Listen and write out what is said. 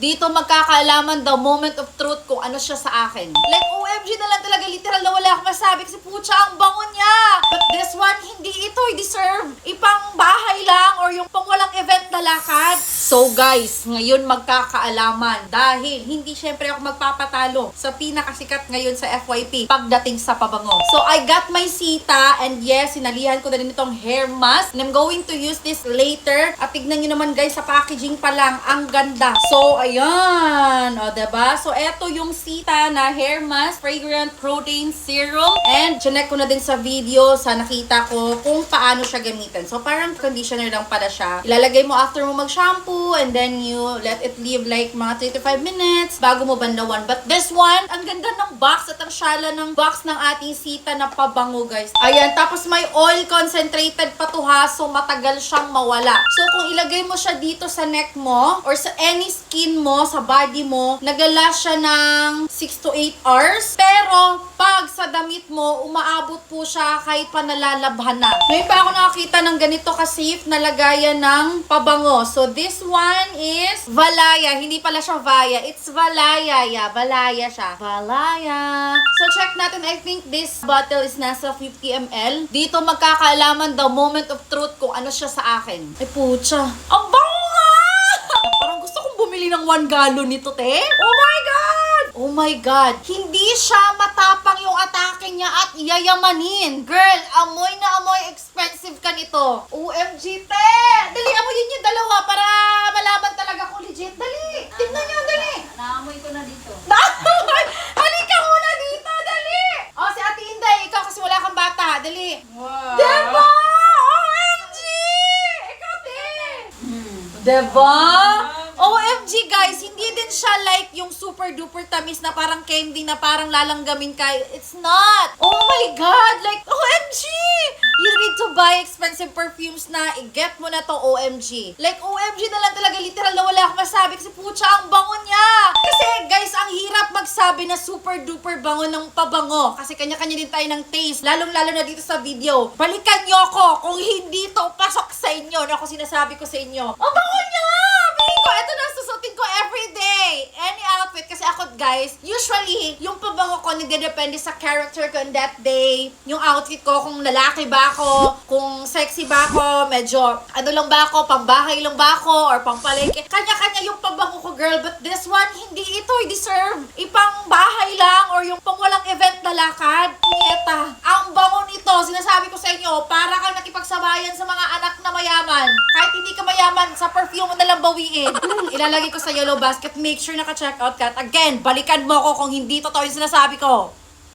Dito magkakaalaman the moment of truth kung ano siya sa akin. Like, OMG na lang talaga, literal na wala akong masabi kasi putya, ang bango niya. But this one, hindi ito i-deserve. Ipang bahay lang or yung pang walang event na lakad. So guys, ngayon magkakaalaman dahil hindi syempre ako magpapatalo sa pinakasikat ngayon sa FYP pagdating sa pabango. So I got my Sita and yes, sinalihan ko na rin itong hair mask and I'm going to use this later. At tignan nyo naman guys, sa packaging pa lang, ang ganda. So ayan, o diba? So eto yung Sita na hair mask, fragrant protein serum, and chinek ko na din sa video sa nakita ko kung paano siya gamitin. So parang conditioner lang pala siya. Ilalagay mo after mo mag-shampoo and then you let it leave like mga 3 to 5 minutes bago mo bandawan. But this one, ang ganda ng box at ang syala ng box ng ating Sita na pabango guys. Ayan, tapos may oil concentrated pa to ha, so matagal siyang mawala. So kung ilagay mo siya dito sa neck mo or sa any skin mo, sa body mo, nag-last siya ng 6 to 8 hours. Pero pag sa damit mo, umaabot po siya kahit pa nalalabhan na. Ngayon pa ako nakakita ng ganito ka-safe na lagayan ng pabango. So this one is Valaya. Hindi pala siya Vaya. It's Valaya. Yeah, Valaya siya. Valaya. So check natin. I think this bottle is nasa 50 ml. Dito magkakaalaman the moment of truth kung ano siya sa akin. Ay putya. Ang bango nga! Parang gusto kong bumili ng 1 gallon nito, te. Oh my God! Oh my God. Hindi siya matapang yung atake niya at yayamanin. Girl, amoy na amoy expensive ka nito. OMG, te! Dali, amoyin niyo dalawa para malaman talaga kung legit. Dali! Tignan niyo, dali! Naamoy ko na dito. Halika muna dito, dali! Oh, si Ate Inday, ikaw kasi wala kang bata. Dali. Wow. Diba? OMG! Ikaw din! Diba? OMG guys, hindi din siya like yung super duper tamis na parang candy na parang lalanggamin ka. It's not. Oh my God, like OMG! You need to buy expensive perfumes na i-get mo na to OMG. Like OMG na lang talaga, literal na wala akong masabi kasi putya, ang bango niya. Kasi guys, ang hirap magsabi na super duper bango ng pabango kasi kanya-kanya din tayo ng taste. Lalong-lalo na dito sa video. Balikan nyo ako kung hindi to pasok sa inyo na ako sinasabi ko sa inyo. Ang bango niya! Feeling ko, ito na susutin ko everyday. Any outfit. Kasi ako, guys, usually, yung pabango ko, nagdedepende sa character ko on that day. Yung outfit ko, kung lalaki ba ako, kung sexy ba ako, medyo, ano lang ba ako, pangbahay lang ba ako, or pangpalengke. Kanya-kanya yung pabango ko, girl. But this one, hindi ito i-deserve. Ipang bahay lang, or yung pang walang event na lakad. Nieta, ang bango nito, sinasabi ko sa inyo, para kang nakipagsabayan sa mga anak na mayaman. Kahit hindi ka mayaman, sa perfume mo na lang bawiin. Ilalagay ko sa yellow basket. Make sure naka-check out ka. At again, balikan mo ko kung hindi totoo yung sinasabi ko.